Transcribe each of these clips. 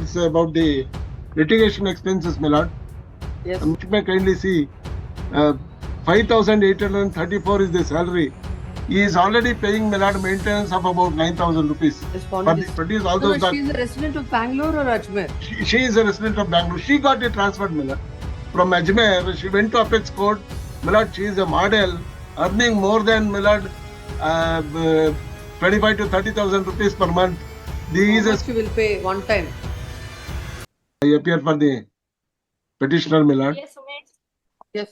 It's about the litigation expenses, my lord. Yes. If you may kindly see, 5,834 is the salary. He is already paying, my lord, maintenance of about 9,000 rupees. Respondent But is. they produce all No, those she is a resident of Bangalore or Ajmer? she is a resident of Bangalore. She got it transferred, my lord. From Ajmer, she went to Apex Court. My lord, she is a model, earning more than, my lord, 25 to 30,000 rupees per month. How much you will pay one time? I appear for the petitioner, my lord. Yes, Umesh. Yes.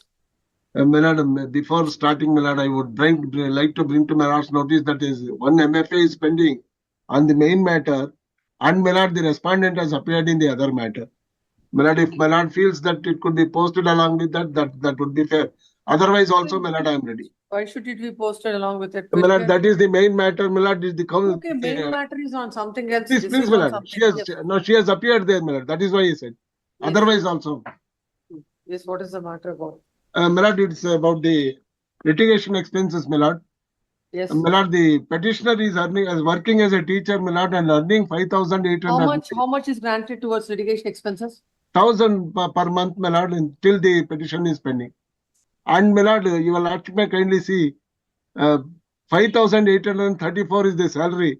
My lord, before starting, my lord, I would like to bring to my lord's notice that is one MFA is pending on the main matter, and my lord, the respondent has appeared in the other matter. My lord, if my lord feels that it could be posted along with that would be fair. Otherwise, also, my lord, I am ready. Why should it be posted along with it? My lord, that is the main matter. My lord, is the council. Okay, main matter is on something else. Please, This please, is my on lord. something She has appeared there, my lord. That is why he said. Yes. Otherwise, also. Yes, what is the matter about? My lord, it's about the litigation expenses, my lord. Yes. My lord, the petitioner is working as a teacher, my lord, and earning 5,800. How much is granted towards litigation expenses? 1,000 per month, my lord, until the petition is pending. And my lord, you will actually kindly see, 5,834 is the salary.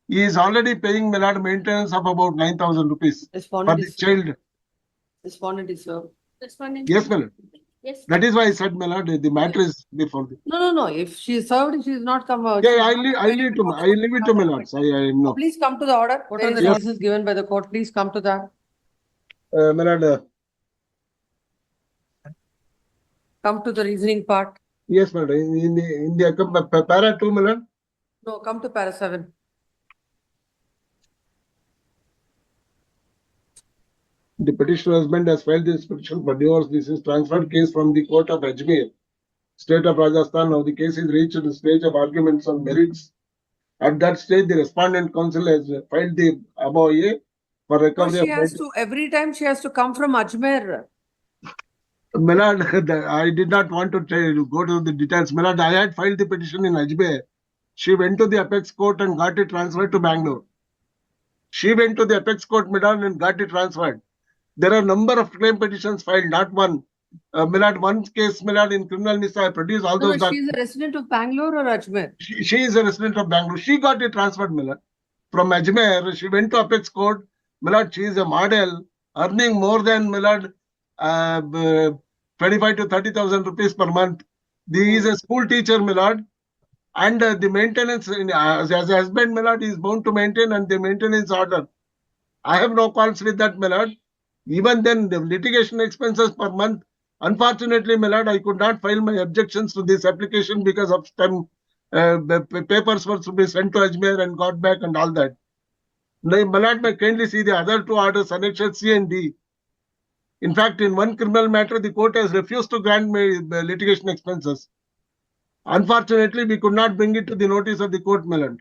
He is already paying, my lord, maintenance of about 9,000 rupees for Respondent the is. child. Respondent is. Respondent. Yes, my lord. Yes. That is why I said, my lord, the matter is before the. No. If she is served, she is not come out. Yeah, I leave it to my lords. I know. Please come to the order. What are the Yes. reasons given by the court? Please come to that. My lord, Come to the reasoning part. yes, my lord. In the para 2, my lord. No, come to para 7. The petitioner husband has filed this petition for divorce. This is transferred case from the court of Ajmer, state of Rajasthan. Now the case is reached the stage of arguments on merits. At that stage, the respondent counsel has filed the above A for No, recovery she of. has to, every time she has to come from Ajmer. My lord, I did not want to go to the details. My lord, I had filed the petition in Ajmer. She went to the Apex Court and got it transferred to Bangalore. She went to the Apex Court, my lord, and got it transferred. There are a number of claim petitions filed, not one. My lord, one case, my lord, in criminal misa, I produced all those. She is a resident of Bangalore or Ajmer? She is a resident of Bangalore. She got it transferred, my lord. From Ajmer, she went to Apex Court. My lord, she is a model, earning more than, my lord, 25 to 30,000 rupees per month. He is a school teacher, my lord. And the maintenance, as a husband, my lord, is bound to maintain and the maintenance order. I have no qualms with that, my lord. Even then, the litigation expenses per month, unfortunately, my lord, I could not file my objections to this application because of some papers were to be sent to Ajmer and got back and all that. My lord may kindly see the other two orders, annexures C and D. In fact, in one criminal matter, the court has refused to grant me litigation expenses. Unfortunately, we could not bring it to the notice of the court, my lord.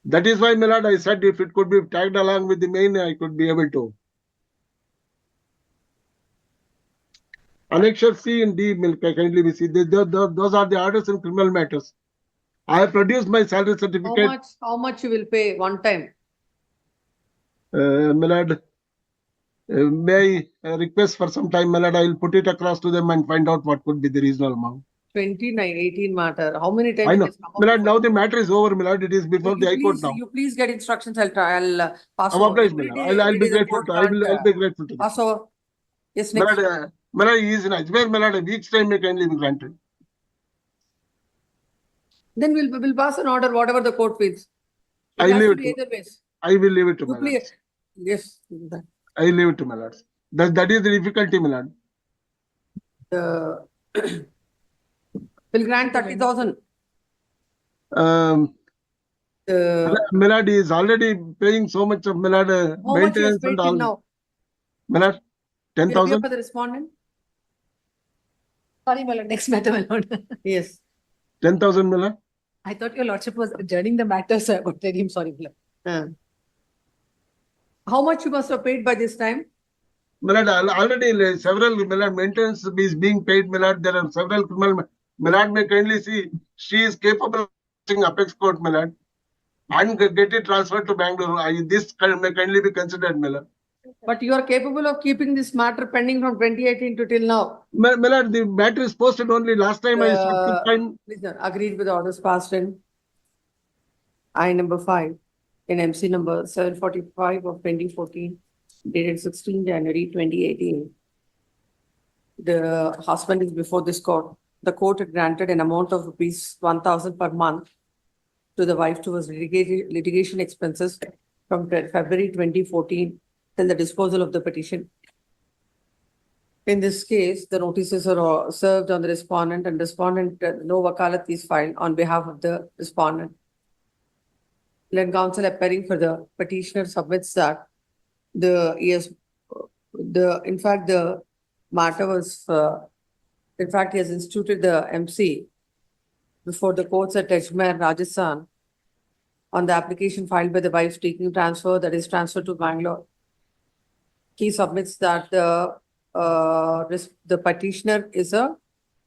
That is why, my lord, I said if it could be tagged along with the main, I could be able to. Annexure C and D, kindly we see. Those are the orders in criminal matters. I have produced my salary certificate. How much you will pay one time? My lord, may I request for some time, my lord, I will put it across to them and find out what could be the reasonable amount. 18 matter. How many times? I know. My lord, now the matter is over, my lord. It is before the High Court now. You please get instructions. I'll pass I'm over. obliged, my lord. I'll be grateful. I'll be grateful to them. Pass over. Yes, My next. lord, he is in Ajmer, my lord. A week's time may kindly be granted. Then we'll pass an order, whatever the court feels. I It has leave to it be to- either ways. I will leave it to You my lord. please. Yes. I leave it to my lord. That is the difficulty, my lord. Will grant 30,000. My lord is already paying so much of, my lord, How much he has maintenance paid and till all. now? My lord, Will appear 10,000. for the respondent? Sorry, my lord. Next matter, my lord. Yes. 10,000, my lord. I thought your lordship was adjourning the matter, sir. But tell him sorry, my lord. How much you must have paid by this time? My lord, already several, my lord, maintenance is being paid, my lord. There are several criminal. My lord may kindly see, she is capable of Apex Court, my lord. and get it transferred to Bangalore. This may kindly be considered, my lord. But you are capable of keeping this matter pending from 2018 to till now. My lord, the matter is posted only last time I took time. Listen, agreed with the orders passed in I number 5 in MC number 745 of 2014 dated 16 January 2018. The husband is before this court. The court had granted an amount of rupees 1,000 per month to the wife towards litigation expenses from February 2014 till the disposal of the petition. In this case, the notices are served on the respondent, and no wakalat is filed on behalf of the respondent. Legal counsel appearing for the petitioner submits that the matter was he has instituted the MC before the courts at Judgement, Rajasthan, on the application filed by the wife taking transfer, that is transferred to Bangalore. He submits that the petitioner is a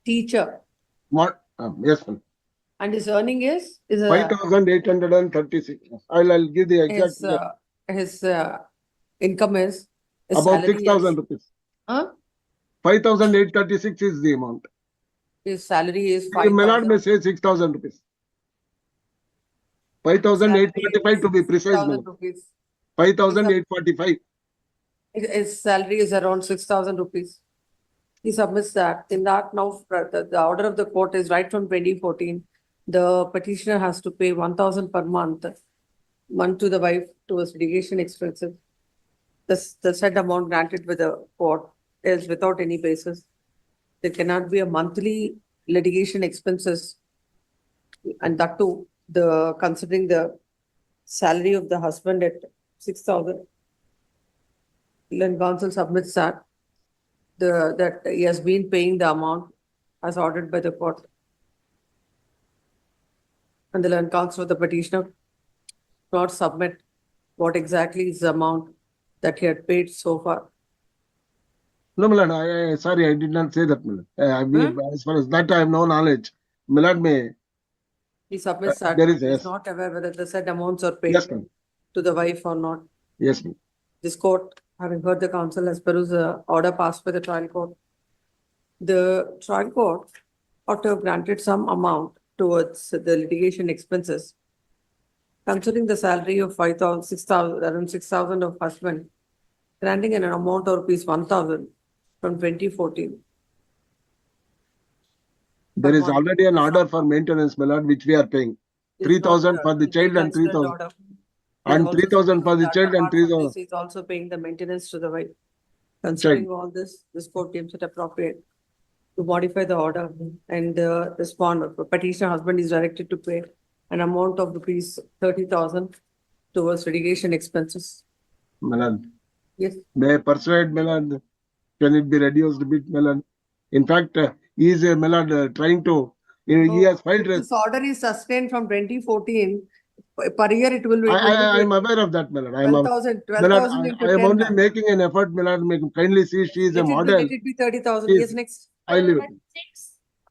teacher What? Yes, ma'am. and his earning is 5,836. I'll give the exact figure. his income is his About salary 6,000 is- rupees. Huh? 5,836 is the amount. His salary is My lord may 5,000. say 6,000 rupees. 5,845 to be precise, my 6,000 lord. rupees. 5,845. His salary is around 6,000 rupees. He submits that. In that now, the order of the court is right from 2014. The petitioner has to pay 1,000 per month to the wife towards litigation expenses. The said amount granted with the court is without any basis. There cannot be a monthly litigation expenses, and that too, considering the salary of the husband at 6,000. Legal counsel submits that that he has been paying the amount as ordered by the court. And the legal counsel of the petitioner not submit what exactly is the amount that he had paid so far. No, my lord, sorry, I did not say that, my lord. As far as that I have no knowledge. My lord may. He submits that there is, he yes. is not aware whether the said amounts are paid Yes, ma'am. to the wife or not. Yes, ma'am. This court, having heard the counsel as per the order passed by the trial court, the trial court ought to have granted some amount towards the litigation expenses. Considering the salary of 5,000, 6,000, around 6,000 of husband, granting an amount of rupees 1,000 from 2014. There is already an order for maintenance, my lord, which we are paying. 3,000 for the child and 3,000. And 3,000 for the child and 3,000. He is also paying the maintenance to the wife. Considering all this court deems it appropriate to modify the order, and the petitioner husband is directed to pay an amount of rupees 30,000 towards litigation expenses. My lord, Yes. may I persuade, my lord, can it be reduced a bit, my lord? In fact, he is, my lord, trying to, he has filed. This order is sustained from 2014. Per year it will be. I am aware of that, my lord. 12,000 into I am 10. only making an effort, my lord. Kindly see, she is a model. Let it be 30,000. Yes. Yes, next. I leave it.